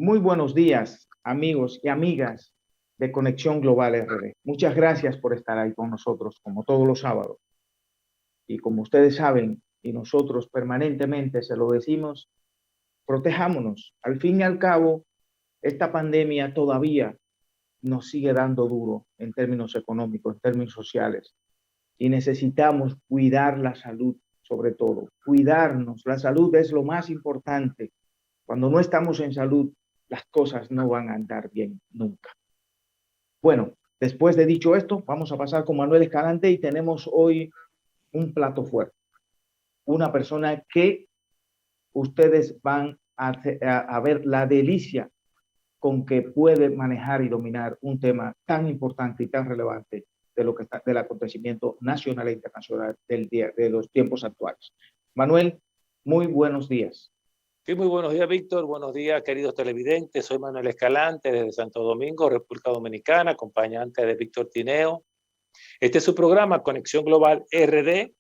Muy buenos días, amigos y amigas de Conexión Global RD. Muchas gracias por estar ahí con nosotros, como todos los sábados. Y como ustedes saben, y nosotros permanentemente se lo decimos, protejámonos. Al fin y al cabo, esta pandemia todavía nos sigue dando duro en términos económicos, en términos sociales. Y necesitamos cuidar la salud, sobre todo. Cuidarnos. La salud es lo más importante. Cuando no estamos en salud, las cosas no van a andar bien nunca. Bueno, después de dicho esto, vamos a pasar con Manuel Escalante y tenemos hoy un plato fuerte. Una persona que ustedes van a ver la delicia con que puede manejar y dominar un tema tan importante y tan relevante de lo que está, del acontecimiento nacional e internacional del día, de los tiempos actuales. Manuel, muy buenos días. Sí, muy buenos días, Víctor. Buenos días, queridos televidentes. Soy Manuel Escalante desde Santo Domingo, República Dominicana, acompañante de Víctor Tineo. Este es su programa Conexión Global RD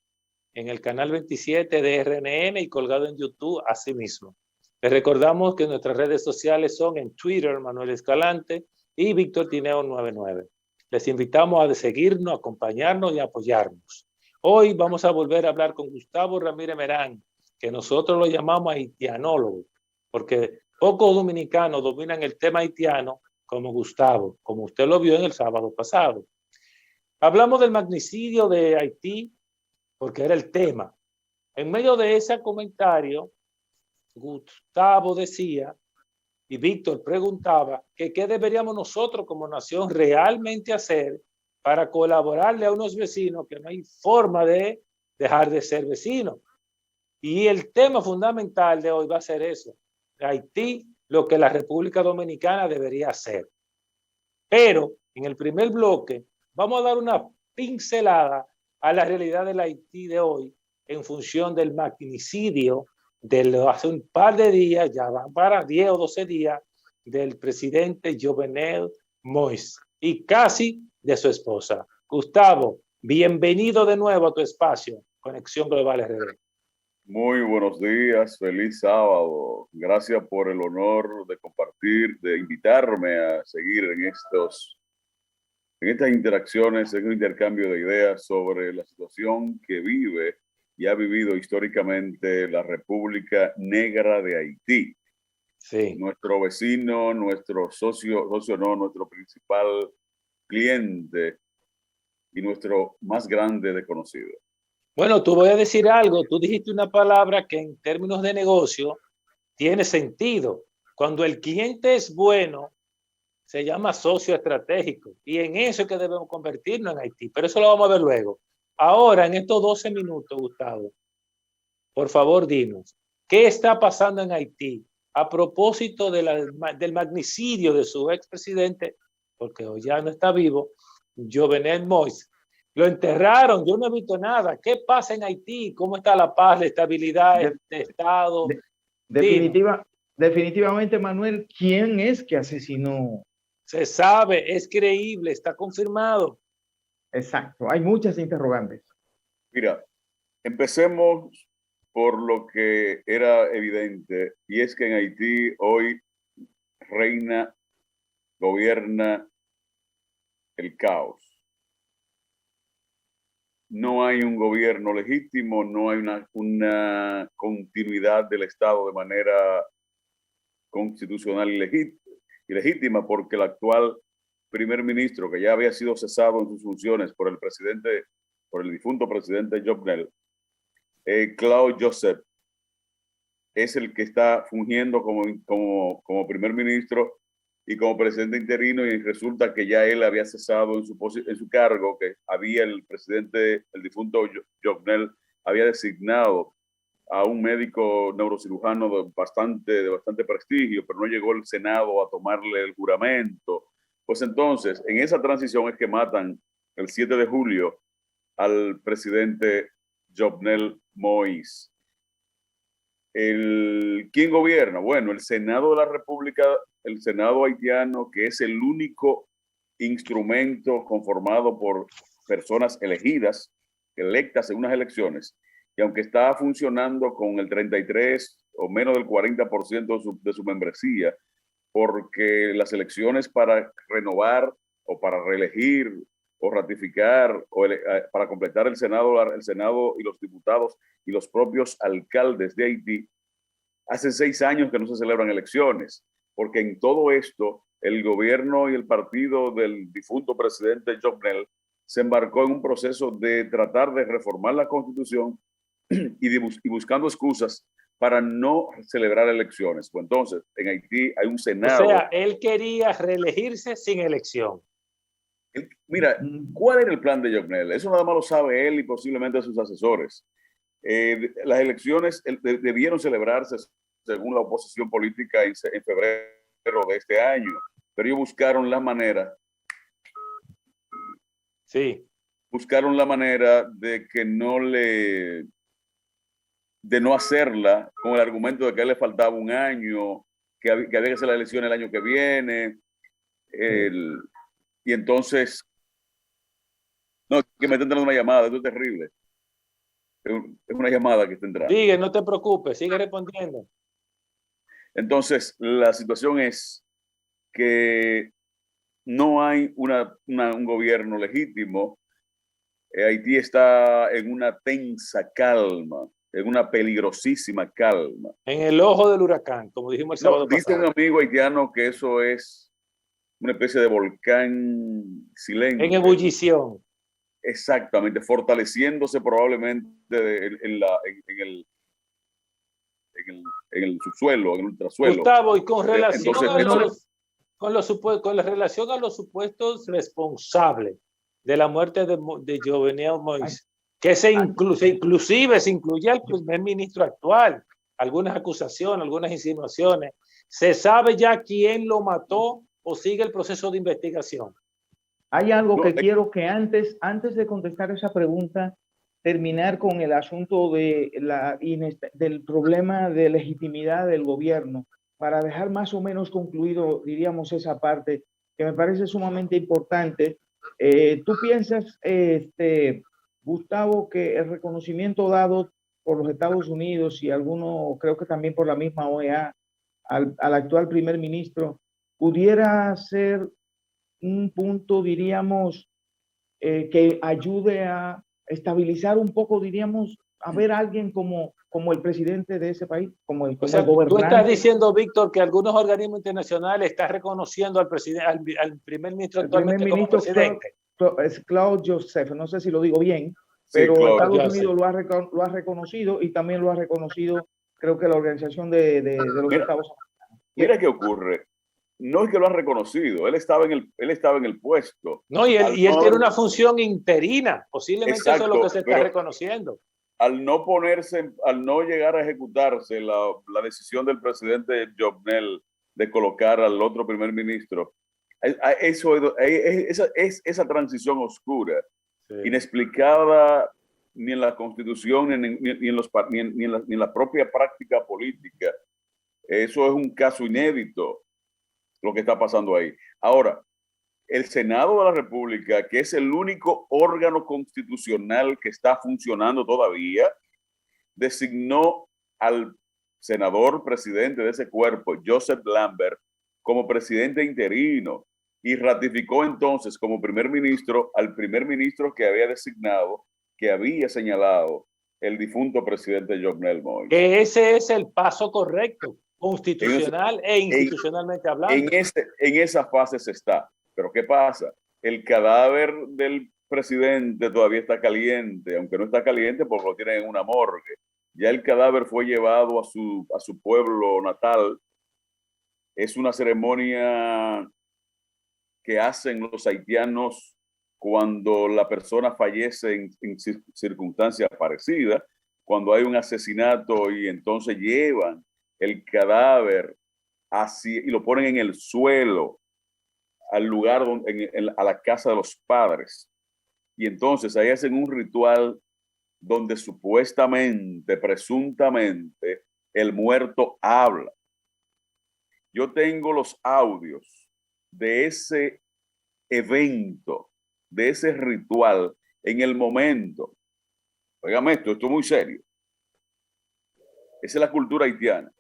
en el canal 27 de RNN y colgado en YouTube asimismo. Les recordamos que nuestras redes sociales son en Twitter, Manuel Escalante y Víctor Tineo 99. Les invitamos a seguirnos, acompañarnos y apoyarnos. Hoy vamos a volver a hablar con Gustavo Ramírez Merán, que nosotros lo llamamos haitianólogo, porque pocos dominicanos dominan el tema haitiano como Gustavo, como usted lo vio en el sábado pasado. Hablamos del magnicidio de Haití, porque era el tema. En medio de ese comentario, Gustavo decía, y Víctor preguntaba, que qué deberíamos nosotros como nación realmente hacer para colaborarle a unos vecinos que no hay forma de dejar de ser vecinos. Y el tema fundamental de hoy va a ser eso, Haití, lo que la República Dominicana debería hacer. Pero en el primer bloque vamos a dar una pincelada a la realidad del Haití de hoy en función del magnicidio de hace un par de días, ya van para 10 o 12 días, del presidente Jovenel Moïse y casi de su esposa. Gustavo, bienvenido de nuevo a tu espacio, Conexión Global RD. Muy buenos días, feliz sábado. Gracias por el honor de compartir, de invitarme a seguir en estas interacciones, en un intercambio de ideas sobre la situación que vive y ha vivido históricamente la República Negra de Haití. Sí. Nuestro vecino, nuestro nuestro principal cliente y nuestro más grande desconocido. Bueno, tú voy a decir algo. Tú dijiste una palabra que en términos de negocio tiene sentido. Cuando el cliente es bueno, se llama socio estratégico. Y en eso es que debemos convertirnos en Haití. Pero eso lo vamos a ver luego. Ahora, en estos 12 minutos, Gustavo, por favor, dinos, ¿qué está pasando en Haití a propósito del magnicidio de su expresidente, porque hoy ya no está vivo, Jovenel Moïse? Lo enterraron, yo no he visto nada. ¿Qué pasa en Haití? ¿Cómo está la paz, la estabilidad de Estado? Definitivamente, Manuel, ¿quién es que asesinó? Se sabe, es creíble, está confirmado. Exacto, hay muchas interrogantes. Mira, empecemos por lo que era evidente, y es que en Haití hoy gobierna el caos. No hay un gobierno legítimo, no hay una continuidad del Estado de manera constitucional y legítima, porque el actual primer ministro, que ya había sido cesado en sus funciones por el difunto presidente Jovenel, Claude Joseph, es el que está fungiendo como primer ministro y como presidente interino, y resulta que ya él había cesado en su cargo, que había el difunto Jovenel, había designado a un médico neurocirujano de bastante prestigio, pero no llegó el Senado a tomarle el juramento. Pues entonces, en esa transición es que matan el 7 de julio al presidente Jovenel Moïse. ¿Quién gobierna? Bueno, el Senado de la República, el Senado haitiano, que es el único instrumento conformado por personas electas en unas elecciones, y aunque está funcionando con el 33 o menos del 40% de su membresía, porque las elecciones para renovar o para reelegir o ratificar o para completar el Senado y los diputados y los propios alcaldes de Haití, hace 6 años que no se celebran elecciones, porque en todo esto el gobierno y el partido del difunto presidente Jovenel se embarcó en un proceso de tratar de reformar la Constitución y buscando excusas para no celebrar elecciones. Pues entonces, en Haití hay un Senado. O sea, él quería reelegirse sin elección. Mira, ¿cuál era el plan de Jovenel? Eso nada más lo sabe él y posiblemente sus asesores. Las elecciones debieron celebrarse según la oposición política en febrero de este año, pero ellos buscaron la manera. Sí. Buscaron la manera de que de no hacerla con el argumento de que a él le faltaba un año, que había que hacer la elección el año que viene. Y entonces, no, que me están dando una llamada, esto es terrible. Es una llamada que está entrando. Sigue, no te preocupes, sigue respondiendo. Entonces, la situación es que no hay un gobierno legítimo. Haití está en una tensa calma, en una peligrosísima calma. En el ojo del huracán, como dijimos el sábado pasado. Dice un amigo haitiano que eso es una especie de volcán silente. En ebullición. Exactamente, fortaleciéndose probablemente en el subsuelo, en el ultrasuelo. Gustavo, y con relación entonces, con la relación a los supuestos responsables de la muerte de Jovenel Moïse, que inclusive se incluye al primer ministro actual, algunas acusaciones, algunas insinuaciones. ¿Se sabe ya quién lo mató o sigue el proceso de investigación? Hay algo que quiero que antes de contestar esa pregunta, terminar con el asunto de del problema de legitimidad del gobierno, para dejar más o menos concluido, diríamos, esa parte que me parece sumamente importante. ¿Tú piensas, Gustavo, que el reconocimiento dado por los Estados Unidos y algunos, creo que también por la misma OEA, al actual primer ministro, pudiera ser un punto, diríamos, que ayude a estabilizar un poco, diríamos, a ver a alguien como el presidente de ese país, como el gobernante? Tú estás diciendo, Víctor, que algunos organismos internacionales están reconociendo al presidente, al primer ministro actualmente como presidente. Es Claude Joseph, no sé si lo digo bien, sí, pero Claude Estados Joseph. Unidos lo ha reconocido, y también lo ha reconocido, creo que la Organización de los Estados Americanos. Mira qué ocurre. No es que lo han reconocido, él estaba en el puesto. No, y él tiene una función interina, posiblemente. Exacto, eso es lo que se está reconociendo. Al no llegar a ejecutarse la decisión del presidente Jovenel de colocar al otro primer ministro, esa transición oscura, sí, inexplicada ni en la Constitución ni en la propia práctica política. Eso es un caso inédito, lo que está pasando ahí. Ahora, el Senado de la República, que es el único órgano constitucional que está funcionando todavía, designó al senador presidente de ese cuerpo, Joseph Lambert, como presidente interino, y ratificó entonces como primer ministro al primer ministro que había designado, que había señalado el difunto presidente Jovenel Moïse. Que ese es el paso correcto, constitucional e institucionalmente hablando. En esa fase se está. Pero ¿qué pasa? El cadáver del presidente todavía está caliente, aunque no está caliente porque lo tienen en una morgue. Ya el cadáver fue llevado a su pueblo natal. Es una ceremonia que hacen los haitianos cuando la persona fallece en circunstancias parecidas, cuando hay un asesinato, y entonces llevan el cadáver y lo ponen en el suelo, al lugar a la casa de los padres. Y entonces ahí hacen un ritual donde supuestamente, presuntamente, el muerto habla. Yo tengo los audios de ese evento, de ese ritual, en el momento. Óigame esto es muy serio. Esa es la cultura haitiana.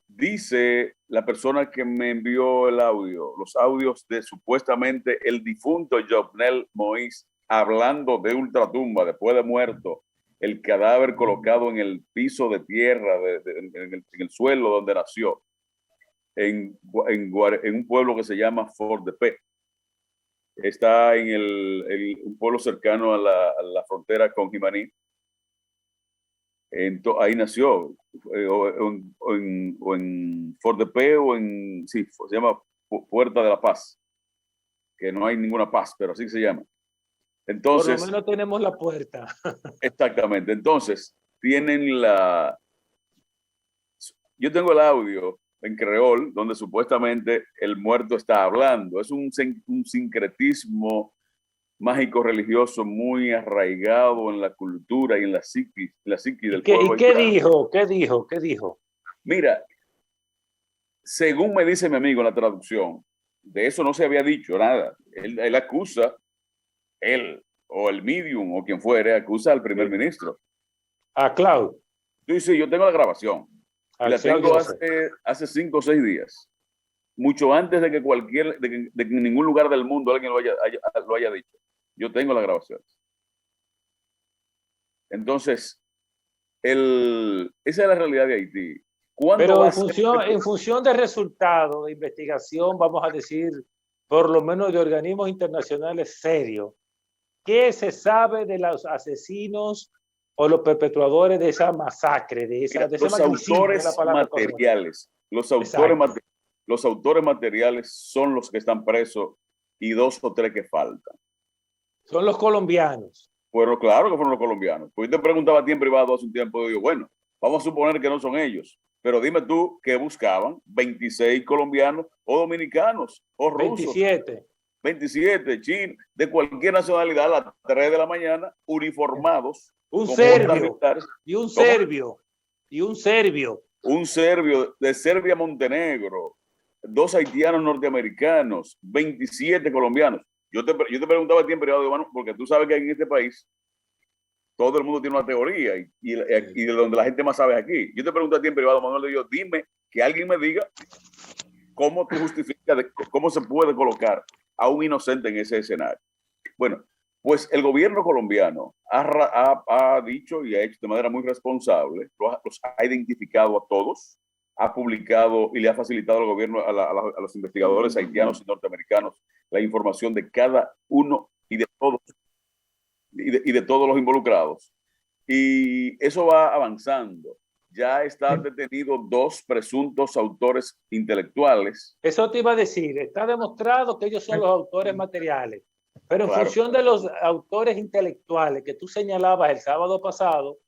Dice la persona que me envió el audio, los audios de supuestamente el difunto Jovenel Moïse hablando de ultratumba después de muerto, el cadáver colocado en el piso de tierra, en el suelo donde nació, en un pueblo que se llama Fort de Paix. Está en un pueblo cercano a la frontera con Jimaní. Ahí nació, o en Fort de Paix, sí, se llama Puerta de la Paz, que no hay ninguna paz, pero así se llama. Entonces, por lo menos tenemos la puerta. Exactamente. Entonces, yo tengo el audio en creol, donde supuestamente el muerto está hablando. Es un sincretismo mágico religioso muy arraigado en la cultura y en la psique del pueblo. ¿Y qué dijo? ¿Qué dijo? ¿Qué dijo? Mira, según me dice mi amigo en la traducción, de eso no se había dicho nada. Él acusa, él o el medium o quien fuere, acusa al primer ministro. A Claude. Sí, yo tengo la grabación. Y la tengo hace 5 o 6 días. Mucho antes de que de que en ningún lugar del mundo alguien lo haya dicho. Yo tengo la grabación. Entonces, esa es la realidad de Haití. Pero en función del resultado de investigación, vamos a decir, por lo menos de organismos internacionales serios, ¿qué se sabe de los asesinos o los perpetuadores de esa masacre? Los autores materiales. Los autores materiales son los que están presos y 2 o 3 que faltan. Son los colombianos. Bueno, claro que fueron los colombianos. Pues yo te preguntaba a ti en privado hace un tiempo, y digo, bueno, vamos a suponer que no son ellos, pero dime tú qué buscaban, 26 colombianos o dominicanos o rusos. 27 chinos, de cualquier nacionalidad, a las 3 de la mañana, uniformados. Un serbio y un serbio y un serbio. Un serbio de Serbia, Montenegro, 2 haitianos norteamericanos, 27 colombianos. Yo te preguntaba a ti en privado, hermano, porque tú sabes que en este país todo el mundo tiene una teoría y de donde la gente más sabe es aquí. Yo te pregunto a ti en privado, Manuel, digo, dime, que alguien me diga cómo tú justificas, cómo se puede colocar a un inocente en ese escenario. Bueno, pues el gobierno colombiano ha dicho y ha hecho de manera muy responsable, los ha identificado a todos, ha publicado y le ha facilitado al gobierno, a los investigadores haitianos y norteamericanos, la información de cada uno y de todos los involucrados. Y eso va avanzando. Ya están detenidos 2 presuntos autores intelectuales. Eso te iba a decir, está demostrado que ellos son los autores materiales, pero en función de los autores intelectuales que tú señalabas el sábado pasado,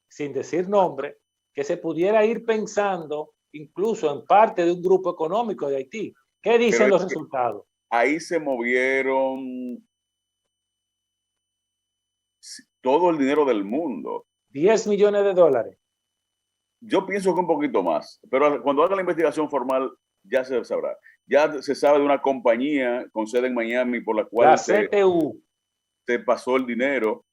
sin decir nombre, que se pudiera ir pensando incluso en parte de un grupo económico de Haití. ¿Qué dicen los resultados? Ahí se movieron todo el dinero del mundo. 10 millones de dólares. Yo pienso que un poquito más, pero cuando haga la investigación formal ya se sabrá. Ya se sabe de una compañía con sede en Miami por la cual se pasó el dinero,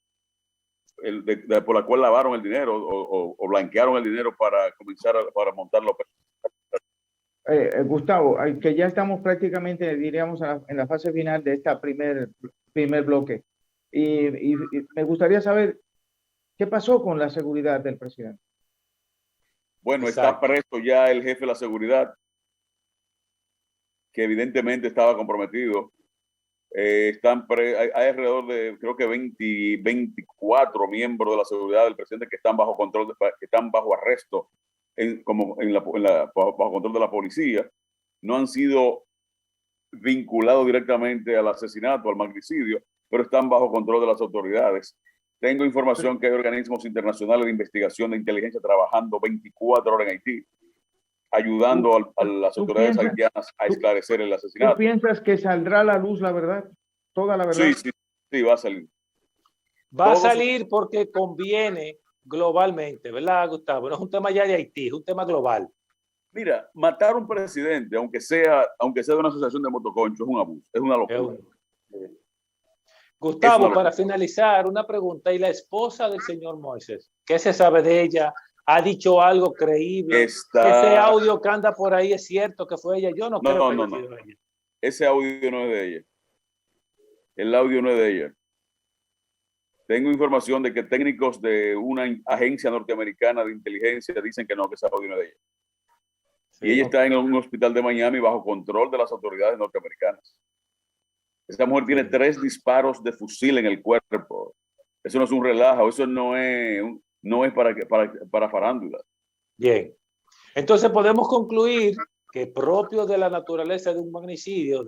por la cual lavaron el dinero o blanquearon el dinero para comenzar para montar la operación. Gustavo, que ya estamos prácticamente, diríamos, en la fase final de este primer bloque. Y me gustaría saber qué pasó con la seguridad del presidente. Bueno, está preso ya el jefe de la seguridad, que evidentemente estaba comprometido. Hay alrededor de, creo que 24 miembros de la seguridad del presidente que están bajo control, que están bajo arresto, bajo control de la policía. No han sido vinculados directamente al asesinato, al magnicidio, pero están bajo control de las autoridades. Tengo información que hay organismos internacionales de investigación de inteligencia trabajando 24 horas en Haití, ayudando a las autoridades haitianas a esclarecer el asesinato. ¿Tú piensas que saldrá a la luz la verdad? ¿Toda la verdad? Sí, va a salir. Va a salir porque conviene globalmente, ¿verdad, Gustavo? No es un tema ya de Haití, es un tema global. Mira, matar a un presidente, aunque sea de una asociación de motoconchos, es un abuso, es una locura. Gustavo, para finalizar, una pregunta. ¿Y la esposa del señor Moïse? ¿Qué se sabe de ella? ha dicho algo creíble. Ese audio que anda por ahí es cierto que fue ella. Yo no creo que haya sido ella. Ese audio no es de ella. El audio no es de ella. Tengo información de que técnicos de una agencia norteamericana de inteligencia dicen que no, que ese audio no es de ella. Sí, y ella está en un hospital de Miami bajo control de las autoridades norteamericanas. Esta mujer tiene 3 disparos de fusil en el cuerpo. Eso no es un relajo, eso no es para farándula. Bien. Entonces podemos concluir que propio de la naturaleza de un magnicidio,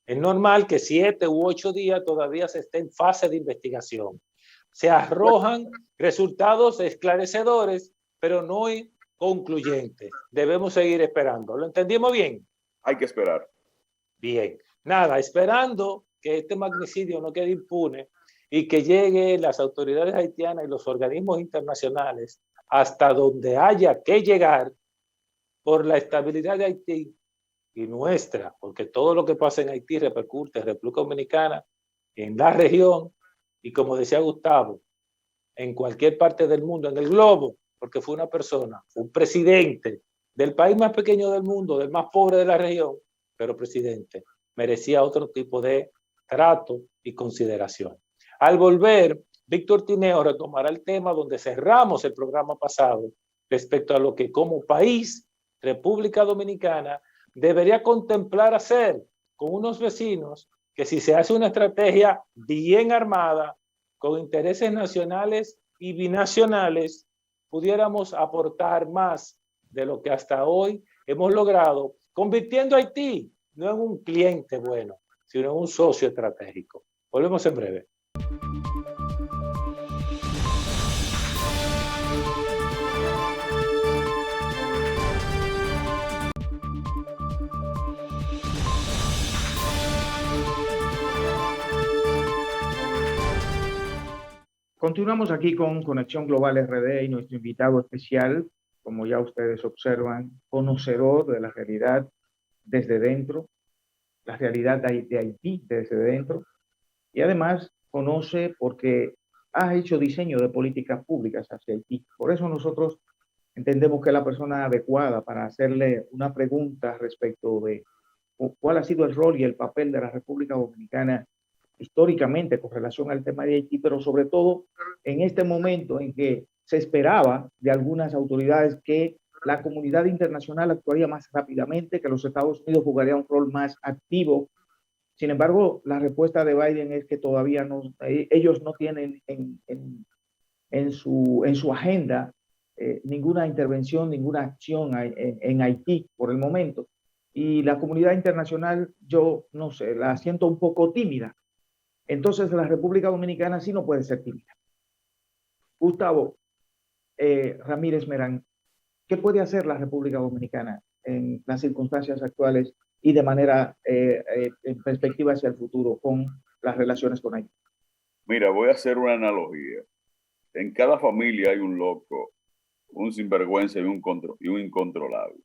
es normal que 7 u 8 días todavía se esté en fase de investigación. Se arrojan resultados esclarecedores, pero no concluyentes. Debemos seguir esperando. ¿Lo entendimos bien? Hay que esperar. Bien. Nada, esperando que este magnicidio no quede impune y que lleguen las autoridades haitianas y los organismos internacionales hasta donde haya que llegar por la estabilidad de Haití y nuestra, porque todo lo que pasa en Haití repercute en República Dominicana, en la región y, como decía Gustavo, en cualquier parte del mundo, en el globo, porque fue una persona, un presidente del país más pequeño del mundo, del más pobre de la región, pero presidente, merecía otro tipo de trato y consideración. Al volver, Víctor Tineo retomará el tema donde cerramos el programa pasado respecto a lo que como país, República Dominicana, debería contemplar hacer con unos vecinos que, si se hace una estrategia bien armada, con intereses nacionales y binacionales, pudiéramos aportar más de lo que hasta hoy hemos logrado, convirtiendo a Haití no en un cliente bueno, sino en un socio estratégico. Volvemos en breve. Continuamos aquí con Conexión Global RD y nuestro invitado especial, como ya ustedes observan, conocedor de la realidad desde dentro, la realidad de Haití desde dentro, y además conoce porque ha hecho diseño de políticas públicas hacia Haití. Por eso nosotros entendemos que es la persona adecuada para hacerle una pregunta respecto de cuál ha sido el rol y el papel de la República Dominicana históricamente con relación al tema de Haití, pero sobre todo en este momento en que se esperaba de algunas autoridades que la comunidad internacional actuaría más rápidamente, que los Estados Unidos jugaría un rol más activo. Sin embargo, la respuesta de Biden es que todavía no, ellos no tienen en su agenda ninguna intervención, ninguna acción en Haití por el momento. Y la comunidad internacional, yo no sé, la siento un poco tímida. Entonces, la República Dominicana sí no puede ser tímida. Gustavo Ramírez Merán, ¿qué puede hacer la República Dominicana en las circunstancias actuales y de manera en perspectiva hacia el futuro con las relaciones con Haití? Mira, voy a hacer una analogía. En cada familia hay un loco, un sinvergüenza y un incontrolable.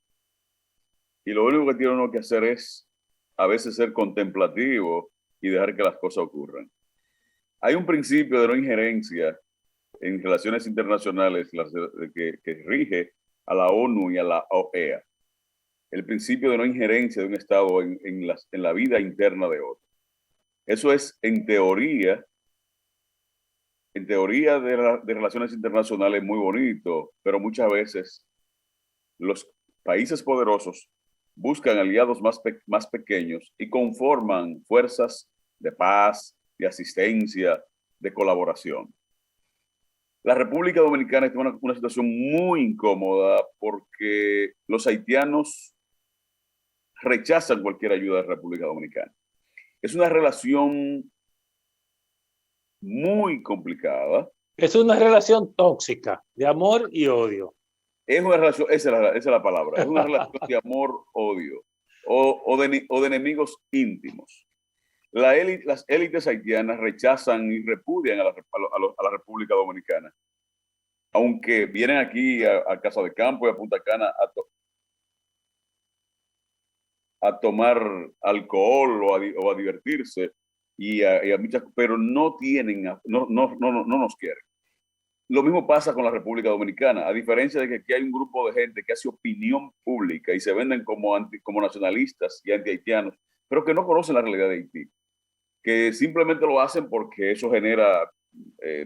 Y lo único que tiene uno que hacer es a veces ser contemplativo y dejar que las cosas ocurran. Hay un principio de no injerencia en relaciones internacionales que rige a la ONU y a la OEA. El principio de no injerencia de un Estado en la vida interna de otro. Eso es, en teoría de relaciones internacionales, muy bonito, pero muchas veces los países poderosos buscan aliados más pequeños y conforman fuerzas de paz, de asistencia, de colaboración. La República Dominicana está en una situación muy incómoda porque los haitianos rechazan cualquier ayuda de la República Dominicana. Es una relación muy complicada. Es una relación tóxica de amor y odio. Es una relación, esa es la palabra, es una relación de amor-odio o de enemigos íntimos. Las élites haitianas rechazan y repudian a la República Dominicana, aunque vienen aquí a Casa de Campo y a Punta Cana a tomar alcohol o a divertirse y a muchas, pero no nos quieren. lo mismo pasa con la República Dominicana, a diferencia de que aquí hay un grupo de gente que hace opinión pública y se venden como nacionalistas y anti-haitianos, pero que no conocen la realidad de Haití, que simplemente lo hacen porque eso genera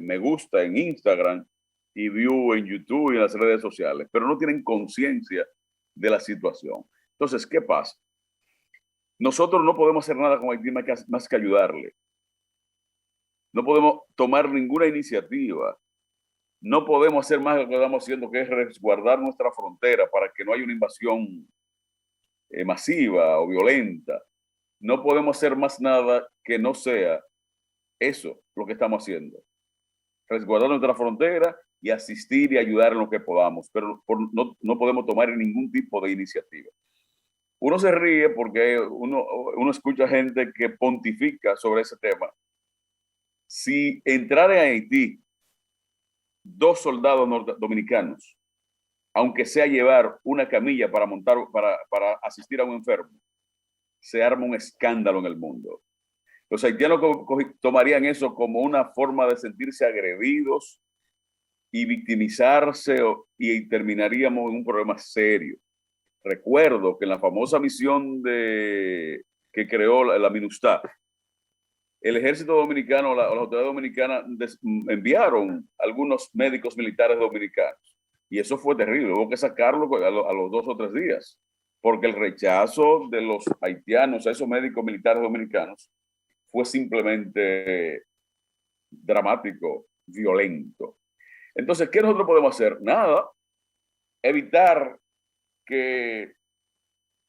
me gusta en Instagram y view en YouTube y en las redes sociales, pero no tienen conciencia de la situación. Entonces, ¿qué pasa? Nosotros no podemos hacer nada con Haití más que ayudarle. No podemos tomar ninguna iniciativa. No podemos hacer más de lo que estamos haciendo, que es resguardar nuestra frontera para que no haya una invasión masiva o violenta. No podemos hacer más nada que no sea eso lo que estamos haciendo. Resguardar nuestra frontera y asistir y ayudar en lo que podamos, pero no podemos tomar ningún tipo de iniciativa. Uno se ríe porque uno escucha gente que pontifica sobre ese tema. Si entrara en Haití 2 soldados dominicanos, aunque sea llevar una camilla para asistir a un enfermo, se arma un escándalo en el mundo. Los haitianos tomarían eso como una forma de sentirse agredidos y victimizarse y terminaríamos en un problema serio. Recuerdo que en la famosa misión que creó la MINUSTAH, el ejército dominicano, las autoridades dominicanas enviaron algunos médicos militares dominicanos y eso fue terrible. Hubo que sacarlo a los 2 o 3 días porque el rechazo de los haitianos a esos médicos militares dominicanos fue simplemente dramático, violento. Entonces, ¿qué nosotros podemos hacer? Nada. Evitar que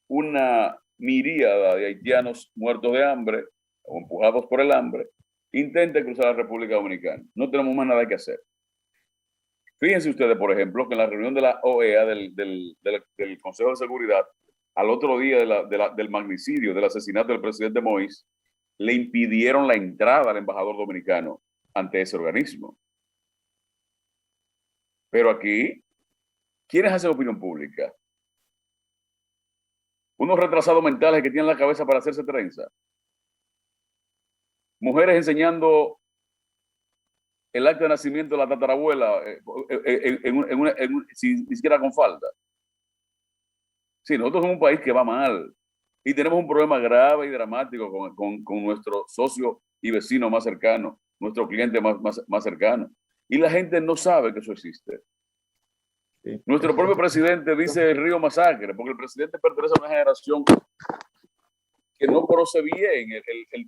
una miríada de haitianos muertos de hambre o empujados por el hambre intente cruzar la República Dominicana. No tenemos más nada que hacer. Fíjense ustedes, por ejemplo, que en la reunión de la OEA, del Consejo de Seguridad, al otro día del magnicidio, del asesinato del presidente Moïse, le impidieron la entrada al embajador dominicano ante ese organismo. Pero aquí, ¿quiénes hacen opinión pública? Unos retrasados mentales que tienen la cabeza para hacerse trenza. Mujeres enseñando el acta de nacimiento de la tatarabuela sin ni siquiera con falda. Sí, nosotros somos un país que va mal y tenemos un problema grave y dramático con nuestro socio y vecino más cercano, nuestro cliente más cercano. Y la gente no sabe que eso existe. Sí. Nuestro propio presidente dice el río masacre, porque el presidente pertenece a una generación que no conoce bien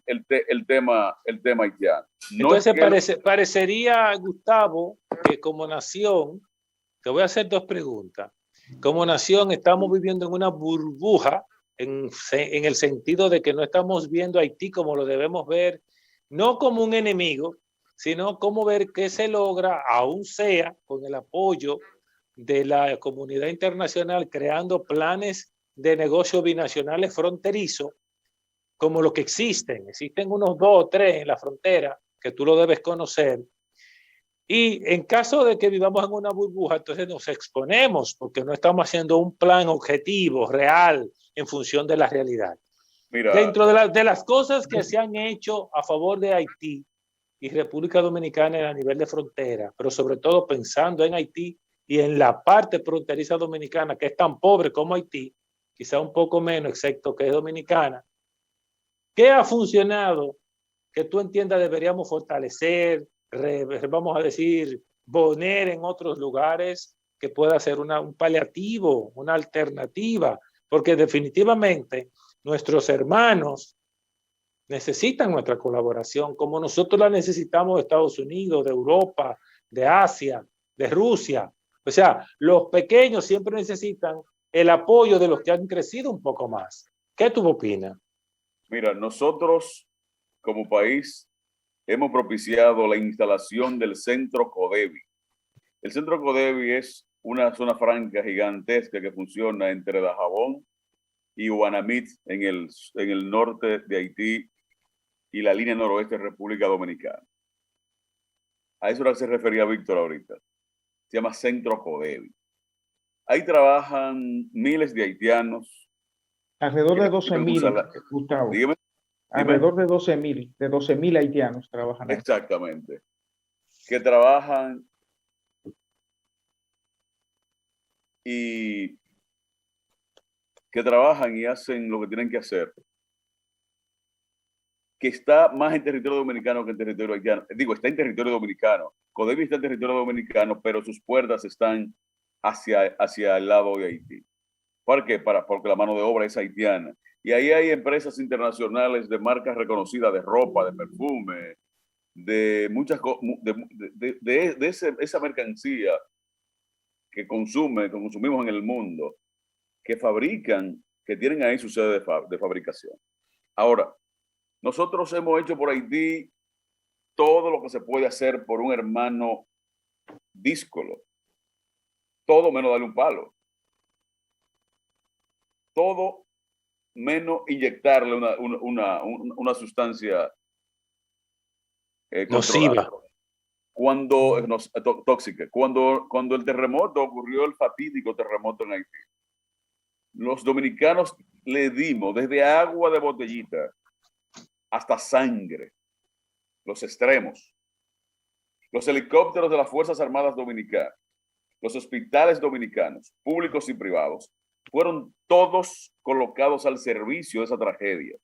el tema haitiano. No. Entonces parecería, Gustavo, que como nación, te voy a hacer 2 preguntas. Como nación estamos viviendo en una burbuja en el sentido de que no estamos viendo a Haití como lo debemos ver, no como un enemigo, sino como ver qué se logra, aún sea con el apoyo de la comunidad internacional, creando planes de negocio binacionales fronterizos, como lo que existen. Existen unos 2 o 3 en la frontera, que tú lo debes conocer. Y en caso de que vivamos en una burbuja, entonces nos exponemos, porque no estamos haciendo un plan objetivo, real, en función de la realidad. Mira, dentro de las cosas que se han hecho a favor de Haití y República Dominicana a nivel de frontera, pero sobre todo pensando en Haití y en la parte fronteriza dominicana, que es tan pobre como Haití, quizá un poco menos, excepto que es dominicana, ¿qué ha funcionado que tú entiendas deberíamos fortalecer, vamos a decir, poner en otros lugares que pueda ser un paliativo, una alternativa? Porque definitivamente nuestros hermanos necesitan nuestra colaboración, como nosotros la necesitamos de Estados Unidos, de Europa, de Asia, de Rusia. O sea, los pequeños siempre necesitan el apoyo de los que han crecido un poco más. ¿Qué tú opinas? Mira, nosotros como país hemos propiciado la instalación del Centro Codevi. El Centro Codevi es una zona franca gigantesca que funciona entre Dajabón y Guanamit en el norte de Haití y la línea noroeste de República Dominicana. A eso era que se refería Víctor ahorita. Se llama Centro Codevi. Ahí trabajan miles de haitianos. Alrededor de 12,000, Gustavo. Dígame. Alrededor de 12,000 haitianos trabajan ahí. Exactamente. Que trabajan y que trabajan y hacen lo que tienen que hacer, que está más en territorio dominicano que en territorio haitiano. Digo, está en territorio dominicano. Codevi está en territorio dominicano, pero sus puertas están hacia el lado de Haití. ¿Por qué? Porque la mano de obra es haitiana. Y ahí hay empresas internacionales de marcas reconocidas de ropa, de perfume, de muchas cosas, esa mercancía que consumimos en el mundo, que fabrican, que tienen ahí su sede de fabricación. Ahora, nosotros hemos hecho por Haití todo lo que se puede hacer por un hermano díscolo. Todo menos darle un palo. Todo menos inyectarle una sustancia nociva. Tóxica. Cuando el terremoto ocurrió, el fatídico terremoto en Haití, los dominicanos le dimos desde agua de botellita hasta sangre, los extremos, los helicópteros de las Fuerzas Armadas Dominicanas, los hospitales dominicanos, públicos y privados, fueron todos colocados al servicio de esa tragedia.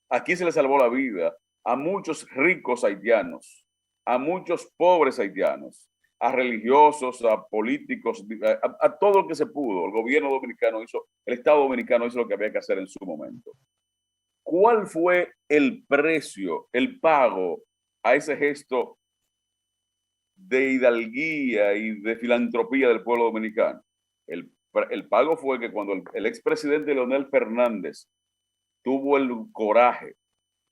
Aquí se le salvó la vida a muchos ricos haitianos, a muchos pobres haitianos, a religiosos, a políticos, a todo lo que se pudo. El gobierno dominicano hizo, el Estado dominicano hizo lo que había que hacer en su momento. ¿Cuál fue el precio, el pago a ese gesto de hidalguía y de filantropía del pueblo dominicano? El pago fue que cuando el expresidente Leonel Fernández tuvo el coraje,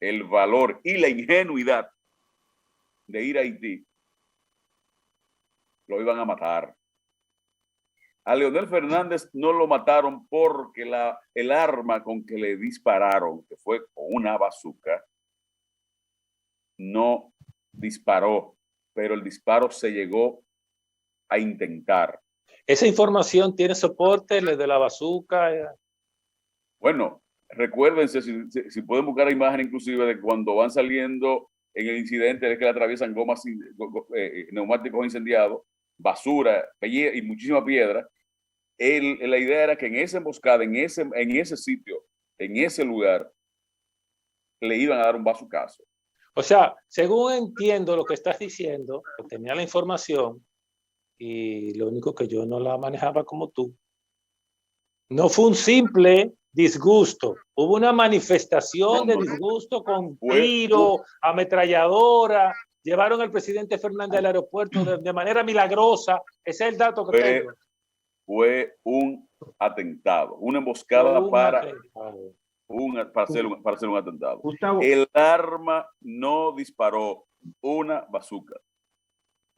el valor y la ingenuidad de ir a Haití, lo iban a matar. A Leonel Fernández no lo mataron porque el arma con que le dispararon, que fue con una bazuca, no disparó, pero el disparo se llegó a intentar. ¿Esa información tiene soporte, el de la bazuca? Bueno, recuérdense, si pueden buscar la imagen inclusive de cuando van saliendo en el incidente de que le atraviesan gomas, neumáticos incendiados, basura y muchísima piedra. La idea era que en esa emboscada, en ese sitio, en ese lugar, le iban a dar un bazucazo. O sea, según entiendo lo que estás diciendo, tenía la información y lo único que yo no la manejaba como tú. No fue un simple disgusto, hubo una manifestación de disgusto con tiro, ametralladora, llevaron al presidente Fernández al aeropuerto de manera milagrosa. Ese es el dato que tengo. Fue un atentado, una emboscada para hacer un atentado. Gustavo, el arma no disparó, una bazuca.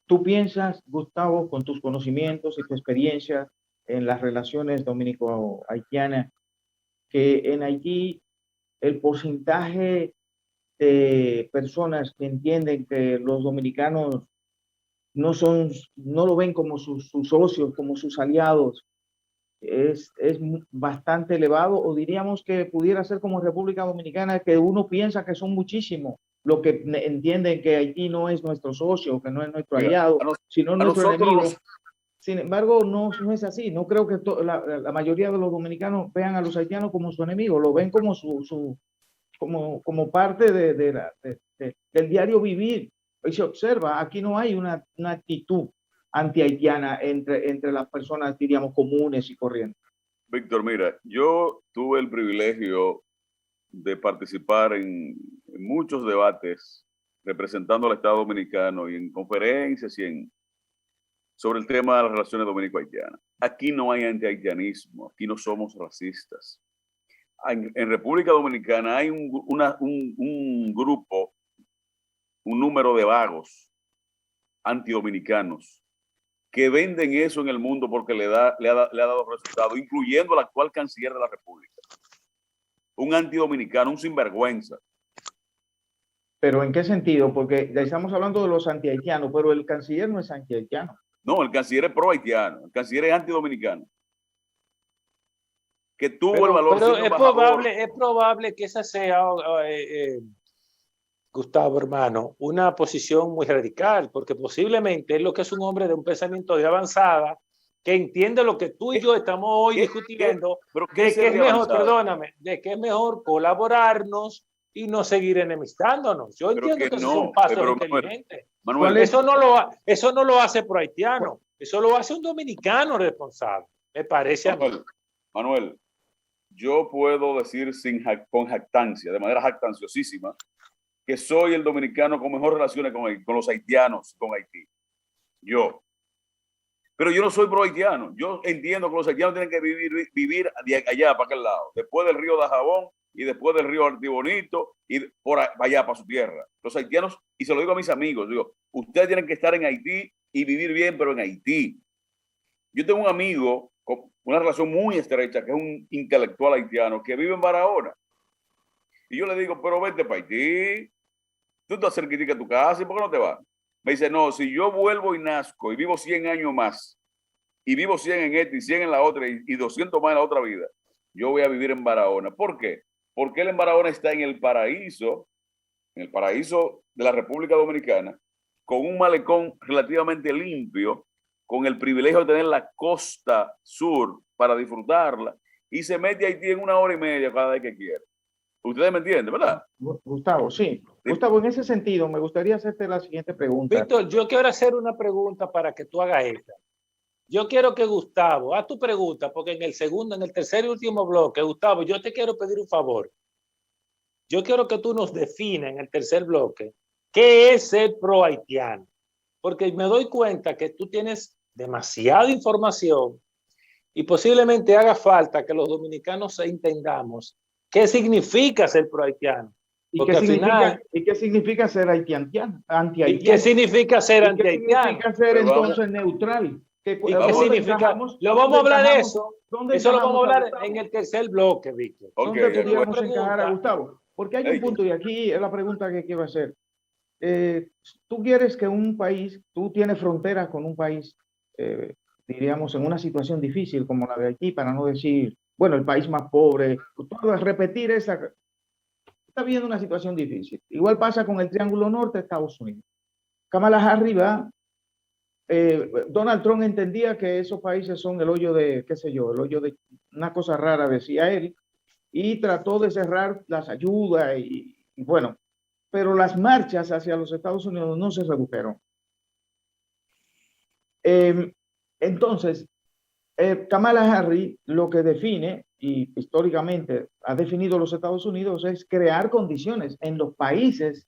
¿Tú piensas, Gustavo, con tus conocimientos y tu experiencia en las relaciones dominico-haitianas, que en Haití el porcentaje de personas que entienden que los dominicanos no lo ven como sus socios, como sus aliados, es bastante elevado, o diríamos que pudiera ser como República Dominicana, que uno piensa que son muchísimos los que entienden que Haití no es nuestro socio, que no es nuestro aliado, sino nuestro enemigo? Sin embargo, no es así. No creo que la mayoría de los dominicanos vean a los haitianos como su enemigo, lo ven como como parte del diario vivir. Hoy se observa, aquí no hay una actitud anti-haitiana entre las personas, diríamos, comunes y corrientes. Víctor, mira, yo tuve el privilegio de participar en muchos debates representando al Estado Dominicano y en conferencias sobre el tema de las relaciones dominico-haitianas. Aquí no hay anti-haitianismo, aquí no somos racistas. En República Dominicana hay un grupo, un número de vagos antidominicanos que venden eso en el mundo porque le ha dado resultados, incluyendo al actual canciller de la República. Un antidominicano, un sinvergüenza. ¿Pero en qué sentido? Porque ya estamos hablando de los anti-haitianos, pero el canciller no es anti-haitiano. No, el canciller es pro-haitiano, el canciller es antidominicano. Que tuvo el valor. Pero es probable que esa sea, Gustavo, hermano, una posición muy radical, porque posiblemente es lo que es un hombre de un pensamiento de avanzada, que entiende lo que tú y yo estamos hoy discutiendo, de que es mejor, perdóname, de que es mejor colaborarnos y no seguir enemistándonos. Yo entiendo que esos son pasos inteligentes. Manuel, eso no lo hace pro haitiano, eso lo hace un dominicano responsable, me parece a mí. Manuel, yo puedo decir con jactancia, de manera jactanciosísima, que soy el dominicano con mejor relaciones con los haitianos, con Haití. Yo. Pero yo no soy pro haitiano. Yo entiendo que los haitianos tienen que vivir de allá, para aquel lado, después del río Dajabón y después del río Artibonito y por allá, para su tierra. Los haitianos, y se lo digo a mis amigos, digo, ustedes tienen que estar en Haití y vivir bien, pero en Haití. Yo tengo un amigo con una relación muy estrecha, que es un intelectual haitiano, que vive en Barahona. Y yo le digo, pero vete para Haití, tú estás cerquita de tu casa, ¿y por qué no te vas? Me dice, no, si yo vuelvo y nazco y vivo 100 años más, y vivo 100 en esta y 100 en la otra y 200 más en la otra vida, yo voy a vivir en Barahona. ¿Por qué? Porque él en Barahona está en el paraíso de la República Dominicana, con un malecón relativamente limpio, con el privilegio de tener la costa sur para disfrutarla, y se mete a Haití en 1 hora y media cada vez que quiere. Ustedes me entienden, ¿verdad? Gustavo, sí. Gustavo, en ese sentido, me gustaría hacerte la siguiente pregunta. Víctor, yo quiero hacer una pregunta para que tú hagas esta. Yo quiero que Gustavo, haz tu pregunta, porque en el tercer y último bloque, Gustavo, yo te quiero pedir un favor. Yo quiero que tú nos definas en el tercer bloque qué es ser pro haitiano, porque me doy cuenta que tú tienes demasiada información y posiblemente haga falta que los dominicanos entendamos qué significa ser pro haitiano. ¿Y qué significa ser anti-haitiano? ¿Y qué significa ser anti-haitiano? ¿Qué significa ser entonces neutral? ¿Y qué significa? Lo vamos a hablar de eso. Eso lo vamos a hablar en el tercer bloque, Víctor. ¿Dónde podríamos encajar a Gustavo? Porque hay un punto, y aquí es la pregunta que quiero hacer. Tú quieres que un país, tú tienes fronteras con un país, diríamos, en una situación difícil como la de Haití, para no decir, bueno, el país más pobre, todo es repetir esa. Está viendo una situación difícil. Igual pasa con el Triángulo Norte de Estados Unidos. Kamala Harris va. Donald Trump entendía que esos países son el hoyo de, qué sé yo, el hoyo de una cosa rara, decía él, y trató de cerrar las ayudas y bueno, pero las marchas hacia los Estados Unidos no se redujeron. Entonces, Kamala Harris lo que define, y históricamente ha definido los Estados Unidos, es crear condiciones en los países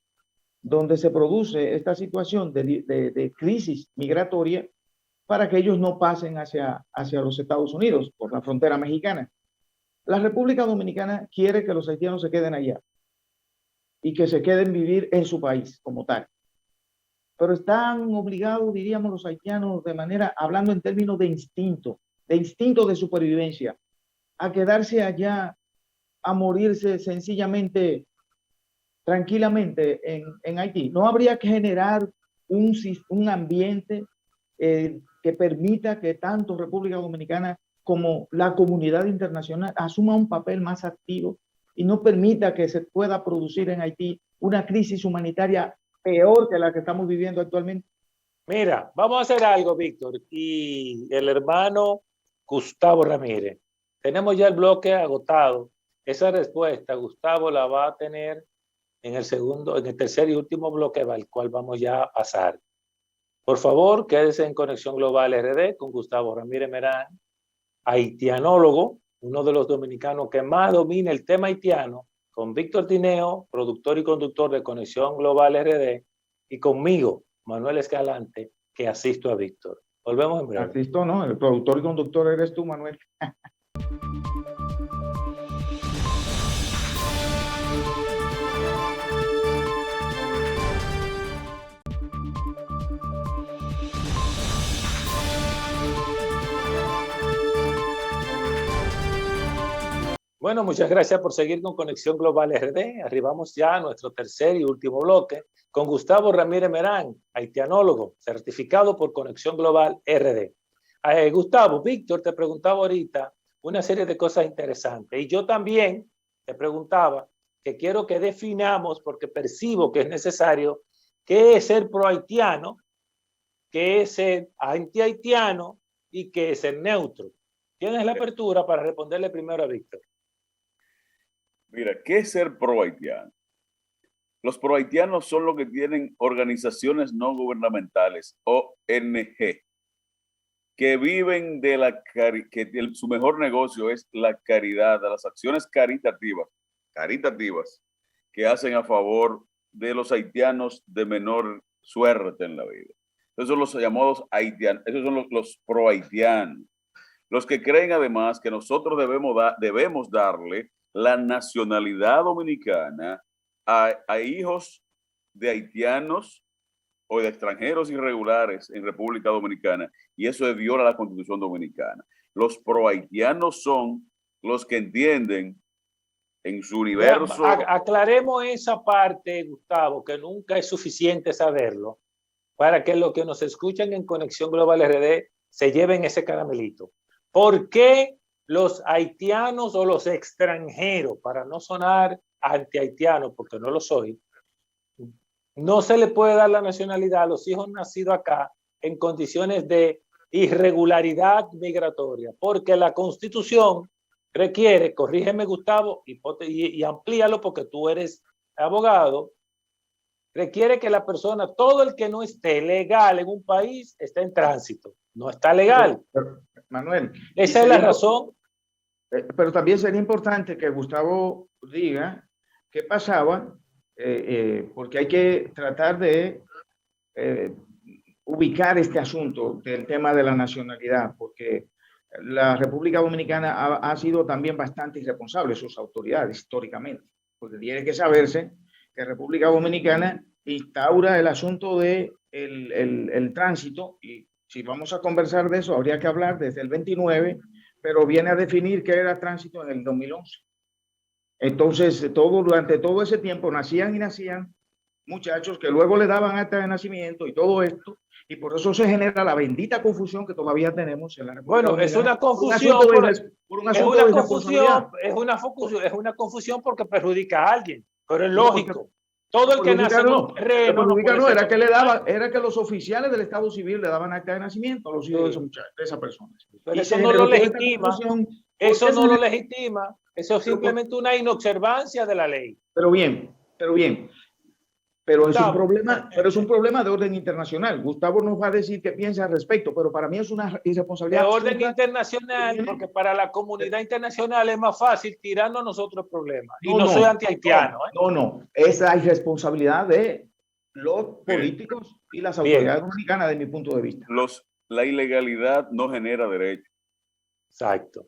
donde se produce esta situación de crisis migratoria para que ellos no pasen hacia los Estados Unidos por la frontera mexicana. La República Dominicana quiere que los haitianos se queden allá y que se queden vivir en su país como tal. Pero están obligados, diríamos, los haitianos de manera, hablando en términos de instinto de supervivencia, a quedarse allá, a morirse sencillamente, tranquilamente en Haití. No habría que generar un ambiente que permita que tanto República Dominicana como la comunidad internacional asuma un papel más activo y no permita que se pueda producir en Haití una crisis humanitaria peor que la que estamos viviendo actualmente. Mira, vamos a hacer algo, Víctor, y el hermano Gustavo Ramírez. Tenemos ya el bloque agotado. Esa respuesta, Gustavo la va a tener en el tercer y último bloque, al cual vamos ya a pasar. Por favor, quédese en Conexión Global RD con Gustavo Ramírez Merán, haitianólogo, uno de los dominicanos que más domina el tema haitiano, con Víctor Tineo, productor y conductor de Conexión Global RD, y conmigo, Manuel Escalante, que asisto a Víctor. Volvemos en breve. Asisto, ¿no? El productor y conductor eres tú, Manuel. Bueno, muchas gracias por seguir con Conexión Global RD. Arribamos ya a nuestro tercer y último bloque con Gustavo Ramírez Merán, haitianólogo, certificado por Conexión Global RD. Gustavo, Víctor te preguntaba ahorita una serie de cosas interesantes y yo también te preguntaba que quiero que definamos, porque percibo que es necesario, qué es ser pro-haitiano, qué es ser anti-haitiano y qué es ser neutro. Tienes la apertura para responderle primero a Víctor. Mira, ¿qué es ser pro-haitiano? Los pro-haitianos son los que tienen organizaciones no gubernamentales, ONG, que viven de su mejor negocio es la caridad, de las acciones caritativas que hacen a favor de los haitianos de menor suerte en la vida. Esos son los llamados haitianos, esos son los pro-haitianos. Los que creen además que nosotros debemos darle la nacionalidad dominicana a hijos de haitianos o de extranjeros irregulares en República Dominicana, y eso viola la Constitución Dominicana. Los pro-haitianos son los que entienden en su universo. Aclaremos esa parte, Gustavo, que nunca es suficiente saberlo, para que los que nos escuchan en Conexión Global RD se lleven ese caramelito. ¿Por qué los haitianos o los extranjeros, para no sonar anti-haitiano, porque no lo soy, no se le puede dar la nacionalidad a los hijos nacidos acá en condiciones de irregularidad migratoria? Porque la Constitución requiere, corrígeme Gustavo, y amplíalo porque tú eres abogado, requiere que la persona, todo el que no esté legal en un país, esté en tránsito. No está legal. Pero, Manuel. Esa es la razón. Pero también sería importante que Gustavo diga qué pasaba, porque hay que tratar de ubicar este asunto del tema de la nacionalidad, porque la República Dominicana ha sido también bastante irresponsable, sus autoridades históricamente, porque tiene que saberse que República Dominicana instaura el asunto de el tránsito, y si vamos a conversar de eso, habría que hablar desde el 29, pero viene a definir qué era tránsito en el 2011. Entonces, durante todo ese tiempo nacían muchachos que luego le daban acta de nacimiento y todo esto, y por eso se genera la bendita confusión que todavía tenemos en la República Dominicana. Es una confusión porque perjudica a alguien, pero es lógico. Todo el que nace en un terreno era que los oficiales del Estado Civil le daban acta de nacimiento a los hijos de esas personas. Pero eso no lo legitima. Eso no lo legitima. Eso es simplemente una inobservancia de la ley. Pero es un problema de orden internacional. Gustavo nos va a decir qué piensa al respecto, pero para mí es una irresponsabilidad. De orden internacional, porque para la comunidad internacional es más fácil tirarnos a nosotros problemas. Y no soy anti-haitiano. No. Es la irresponsabilidad de los políticos y las autoridades dominicanas, de mi punto de vista. La ilegalidad no genera derecho. Exacto.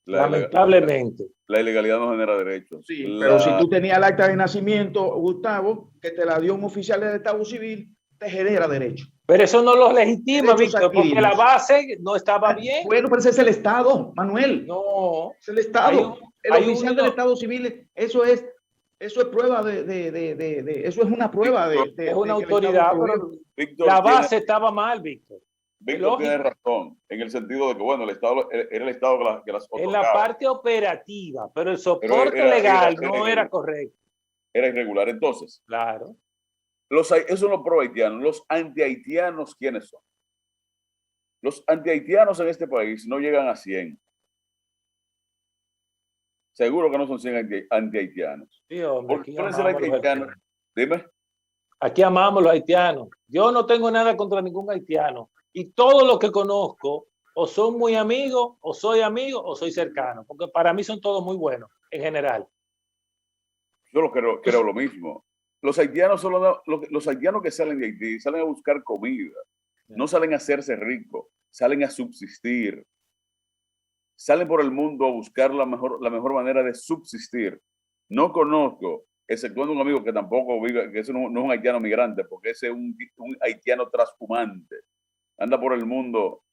Lamentablemente. La ilegalidad no genera derechos. Sí, pero si tú tenías el acta de nacimiento, Gustavo, que te la dio un oficial del Estado Civil, te genera derecho. Pero eso no lo legitima, Víctor, porque la base no estaba bien. Bueno, pero ese es el Estado, Manuel. No. Es el Estado. El oficial del Estado Civil, eso es prueba eso es una prueba es una autoridad, pero Víctor, la base estaba mal, Víctor. Víctor tiene razón, en el sentido de que, bueno, el Estado era el Estado que las otorgaba. En la parte operativa, pero el soporte legal no era correcto. Era irregular. Entonces, claro. Esos son los pro-haitianos. Los anti-haitianos, ¿quiénes son? Los anti-haitianos en este país no llegan a 100. Seguro que no son 100 anti-haitianos. Sí, hombre, ¿Por qué ser anti-haitianos? Dime. Aquí amamos los haitianos. Yo no tengo nada contra ningún haitiano. Y todos los que conozco o son muy amigos, o soy amigo, o soy cercano. Porque para mí son todos muy buenos, en general. Yo creo lo mismo. Los haitianos los haitianos que salen de Haití salen a buscar comida. No salen a hacerse ricos, salen a subsistir. Salen por el mundo a buscar la mejor manera de subsistir. No conozco, exceptuando un amigo que tampoco vive, que ese no es un haitiano migrante, porque ese es un haitiano transhumante. Anda por el mundo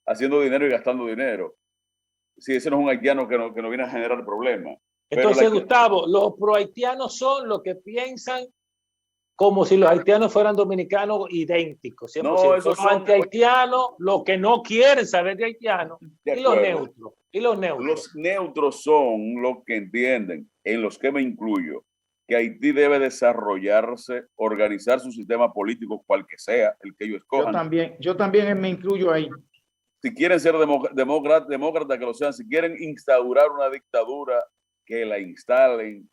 haciendo dinero y gastando dinero. Sí, ese no es un haitiano que no viene a generar problemas. Entonces, Gustavo, los pro-haitianos son los que piensan como si los haitianos fueran dominicanos idénticos. 100%. No, esos son anti-haitianos, los que no quieren saber de haitianos, y los neutros. Los neutros son los que entienden, en los que me incluyo, que Haití debe desarrollarse, organizar su sistema político, cual que sea, el que ellos escojan. Yo también me incluyo ahí. si quieren ser demócratas, que lo sean. Si quieren instaurar una dictadura, que la instalen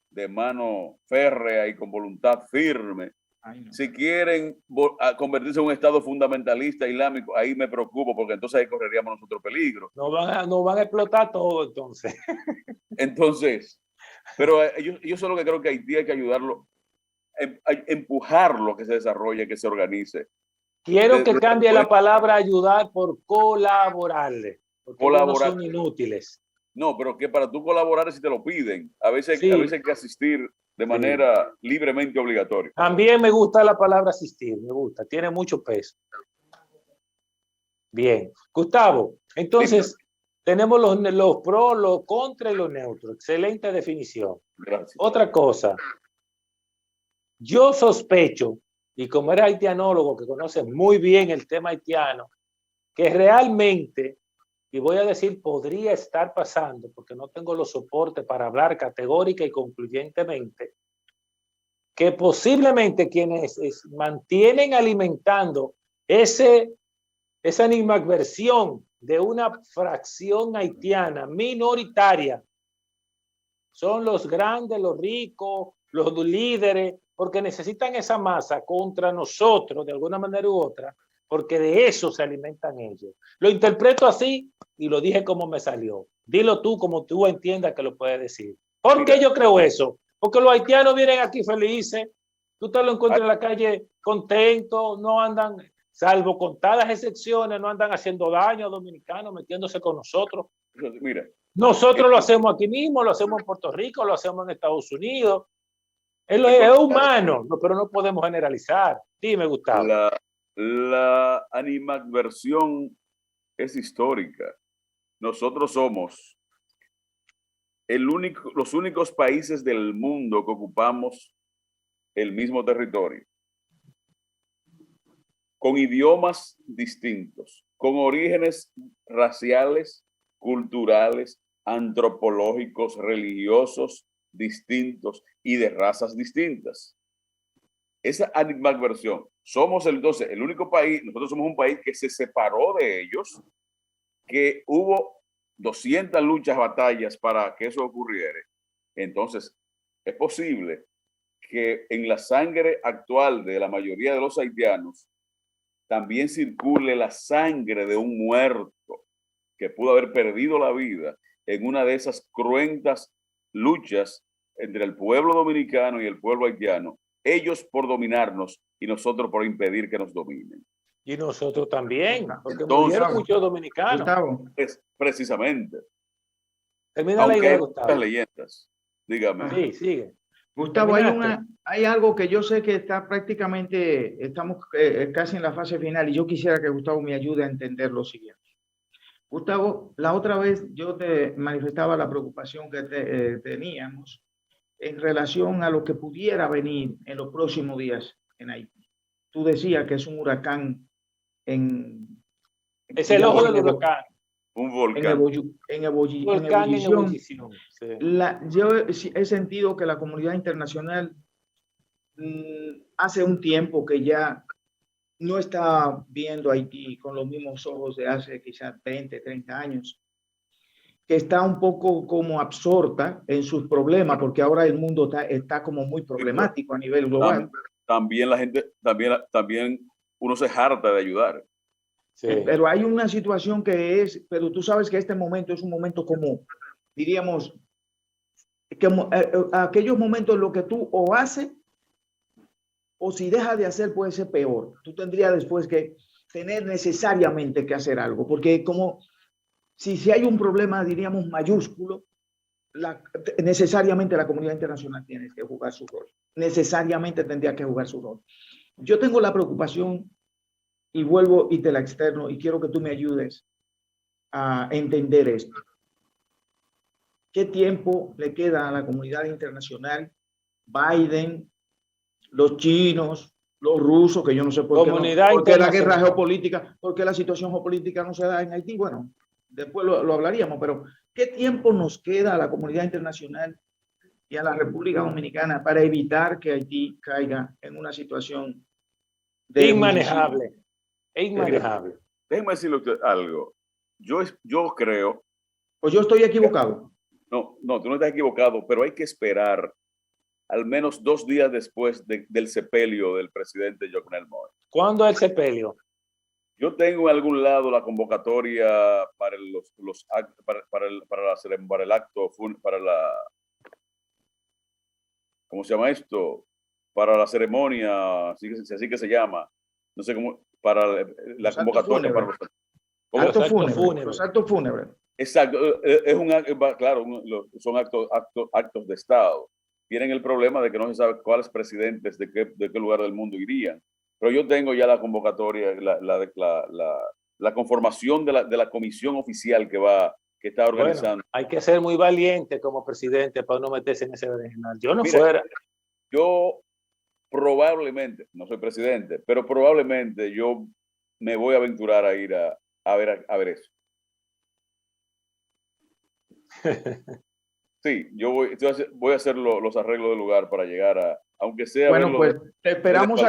de mano férrea y con voluntad firme. No. Si quieren convertirse en un estado fundamentalista islámico, ahí me preocupo, porque entonces ahí correríamos nosotros peligro. No van a explotar todo entonces. Entonces, pero yo solo que creo que Haití hay que ayudarlo, empujarlo a que se desarrolle, que se organice. Quiero que cambie la palabra ayudar por colaborarle, porque colaborar. No son inútiles. No, pero que para tú colaborar si te lo piden. A veces hay que asistir de manera libremente obligatoria. También me gusta la palabra asistir, me gusta, tiene mucho peso. Bien, Gustavo, entonces tenemos los pros, los contra y los neutros. Excelente definición. Gracias. Otra cosa, yo sospecho, y como eres haitianólogo que conoce muy bien el tema haitiano, que realmente, y voy a decir podría estar pasando, porque no tengo los soportes para hablar categórica y concluyentemente, que posiblemente quienes mantienen alimentando esa animadversión de una fracción haitiana minoritaria son los grandes, los ricos, los líderes, porque necesitan esa masa contra nosotros de alguna manera u otra, porque de eso se alimentan ellos. Lo interpreto así y lo dije como me salió. Dilo tú como tú entiendas que lo puedes decir. ¿Por qué yo creo eso? Porque los haitianos vienen aquí felices, tú te lo encuentras en la calle contentos, no andan, salvo contadas excepciones, no andan haciendo daño a dominicanos, metiéndose con nosotros. Mira, nosotros lo hacemos aquí mismo, lo hacemos en Puerto Rico, lo hacemos en Estados Unidos. Es humano, pero no podemos generalizar. Dime, Gustavo. La animadversión es histórica. Nosotros somos los únicos países del mundo que ocupamos el mismo territorio, con idiomas distintos, con orígenes raciales, culturales, antropológicos, religiosos distintos y de razas distintas. Esa animadversión, somos entonces el único país, nosotros somos un país que se separó de ellos, que hubo 200 luchas, batallas para que eso ocurriera. Entonces, es posible que en la sangre actual de la mayoría de los haitianos también circule la sangre de un muerto que pudo haber perdido la vida en una de esas cruentas luchas entre el pueblo dominicano y el pueblo haitiano, ellos por dominarnos y nosotros por impedir que nos dominen. Y nosotros también, porque murieron muchos dominicanos. Gustavo. Es precisamente. Termina la idea, Gustavo. Las leyendas. Dígame. Sí, sigue. Gustavo, hay algo que yo sé que está prácticamente, estamos casi en la fase final y yo quisiera que Gustavo me ayude a entender lo siguiente. Gustavo, la otra vez yo te manifestaba la preocupación que teníamos en relación a lo que pudiera venir en los próximos días en Haití. Tú decías que es un huracán es el ojo del huracán. Un volcán. En ebullición. Sí. Yo he sentido que la comunidad internacional hace un tiempo que ya no está viendo a Haití con los mismos ojos de hace quizás 20, 30 años, que está un poco como absorta en sus problemas, porque ahora el mundo está como muy problemático a nivel global. También la gente, también uno se harta de ayudar. Sí. Pero hay una situación pero tú sabes que este momento es un momento como, diríamos, aquellos momentos en los que tú o haces o si dejas de hacer puede ser peor. Tú tendrías después que tener necesariamente que hacer algo, porque como si hay un problema, diríamos, mayúsculo, necesariamente la comunidad internacional tiene que jugar su rol. Necesariamente tendría que jugar su rol. Yo tengo la preocupación y vuelvo y te la externo y quiero que tú me ayudes a entender esto. ¿Qué tiempo le queda a la comunidad internacional? Biden, los chinos, los rusos, que yo no sé por qué, porque la guerra geopolítica, porque la situación geopolítica no se da en Haití. Bueno, después lo hablaríamos, pero ¿qué tiempo nos queda a la comunidad internacional y a la República Dominicana para evitar que Haití caiga en una situación inmanejable? Es inmanejable. déjeme decirle a usted algo. Yo creo... Pues yo estoy equivocado. No, tú no estás equivocado, pero hay que esperar al menos 2 días después del sepelio del presidente Jovenel Moïse. ¿Cuándo es el sepelio? Yo tengo en algún lado la convocatoria para el acto, para la, ¿cómo se llama esto? Para la ceremonia, así que se llama, no sé cómo, para la convocatoria. Para los actos fúnebres. Exacto, claro, son actos de Estado. Tienen el problema de que no se sabe cuáles presidentes de qué lugar del mundo irían. Pero yo tengo ya la convocatoria, la conformación de la comisión oficial que está organizando. Bueno, hay que ser muy valiente como presidente para no meterse en ese berenjenal. Yo no fuera. Yo probablemente, no soy presidente, pero probablemente yo me voy a aventurar a ir a ver eso. Sí, yo voy a hacer los arreglos del lugar para llegar aunque sea... Bueno, pues te esperamos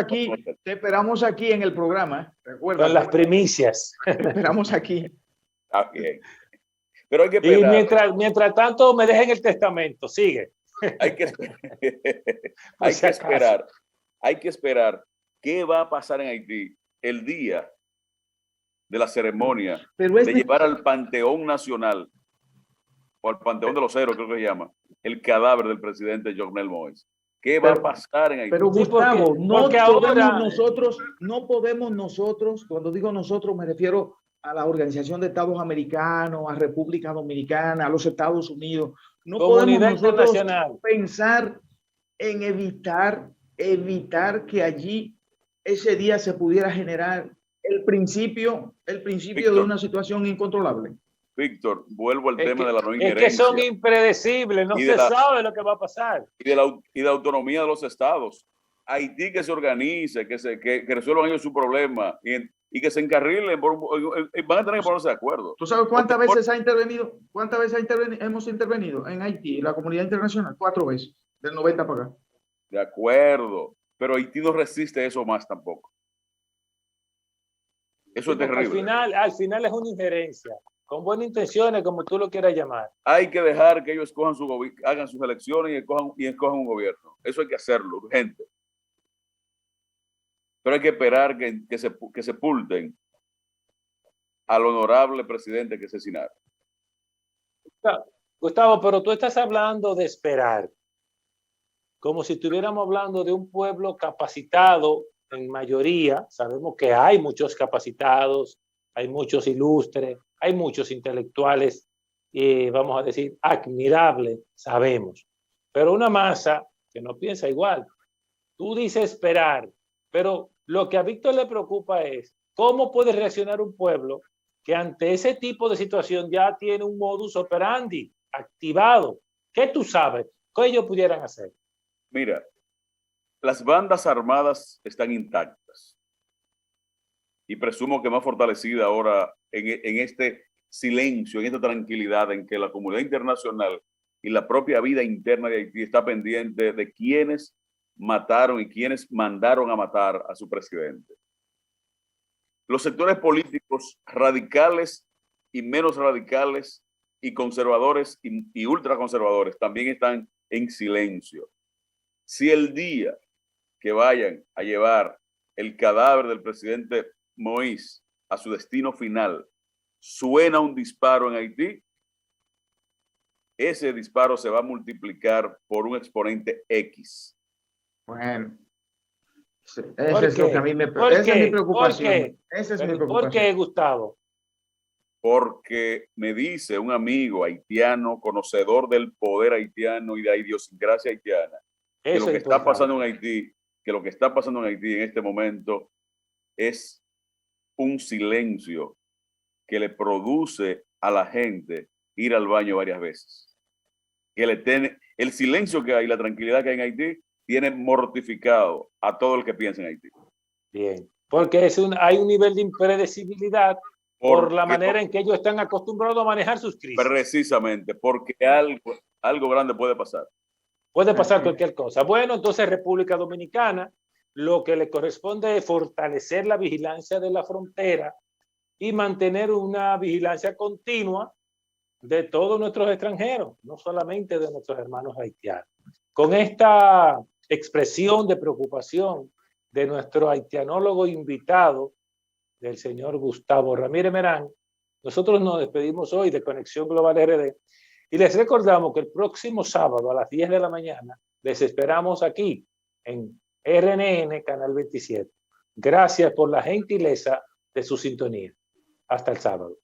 aquí en el programa, recuerda. Con las primicias. Te esperamos aquí. Ah, bien. Pero hay que esperar. Y mientras tanto me dejen el testamento, sigue. Hay que esperar qué va a pasar en Haití el día de la ceremonia de llevar al Panteón Nacional, o al Panteón de los Héroes, creo que se llama, el cadáver del presidente Jovenel Moïse. ¿Qué va a pasar en Haití? Pero Gustavo, no podemos nosotros, cuando digo nosotros me refiero a la Organización de Estados Americanos, a República Dominicana, a los Estados Unidos, no podemos nosotros pensar en evitar que allí ese día se pudiera generar el principio de una situación incontrolable. Víctor, vuelvo al tema de la no injerencia. Es que son impredecibles, no se sabe lo que va a pasar. Y de la autonomía de los estados. Haití que se organice, que resuelvan ellos su problema y que se encarrilen, van a tener que ponerse de acuerdo. ¿Tú sabes cuántas veces hemos intervenido en Haití, la comunidad internacional? 4 veces, del 90 para acá. De acuerdo, pero Haití no resiste eso más tampoco. Eso es terrible. Al final es una injerencia. Con buenas intenciones, como tú lo quieras llamar. Hay que dejar que ellos hagan sus elecciones y escojan un gobierno. Eso hay que hacerlo, urgente. Pero hay que esperar que sepulten al honorable presidente que asesinaron. Gustavo, pero tú estás hablando de esperar. Como si estuviéramos hablando de un pueblo capacitado en mayoría. Sabemos que hay muchos capacitados, hay muchos ilustres, hay muchos intelectuales, vamos a decir, admirables, sabemos. Pero una masa que no piensa igual. Tú dices esperar, pero lo que a Víctor le preocupa es cómo puede reaccionar un pueblo que ante ese tipo de situación ya tiene un modus operandi activado. ¿Qué tú sabes? ¿Qué ellos pudieran hacer? Mira, las bandas armadas están intactas. Y presumo que más fortalecida ahora en este silencio, en esta tranquilidad en que la comunidad internacional y la propia vida interna de Haití está pendiente de quiénes mataron y quiénes mandaron a matar a su presidente. Los sectores políticos radicales y menos radicales y conservadores y ultraconservadores también están en silencio. Si el día que vayan a llevar el cadáver del presidente Moïse a su destino final suena un disparo en Haití, ese disparo se va a multiplicar por un exponente X. Bueno, esa es lo que a mí me preocupa. Esa es mi preocupación. ¿Por qué, Gustavo? Porque me dice un amigo haitiano, conocedor del poder haitiano y de la idiosincrasia haitiana, que lo que está pasando en Haití, en este momento es un silencio que le produce a la gente ir al baño varias veces. El silencio que hay, la tranquilidad que hay en Haití, tiene mortificado a todo el que piensa en Haití. Bien, porque hay un nivel de impredecibilidad por la manera en que ellos están acostumbrados a manejar sus crisis. Precisamente, porque algo grande puede pasar. Puede pasar cualquier cosa. Bueno, entonces República Dominicana, lo que le corresponde es fortalecer la vigilancia de la frontera y mantener una vigilancia continua de todos nuestros extranjeros, no solamente de nuestros hermanos haitianos. Con esta expresión de preocupación de nuestro haitianólogo invitado, del señor Gustavo Ramírez Merán, nosotros nos despedimos hoy de Conexión Global RD y les recordamos que el próximo sábado a las 10 de la mañana les esperamos aquí en RNN Canal 27. Gracias por la gentileza de su sintonía. Hasta el sábado.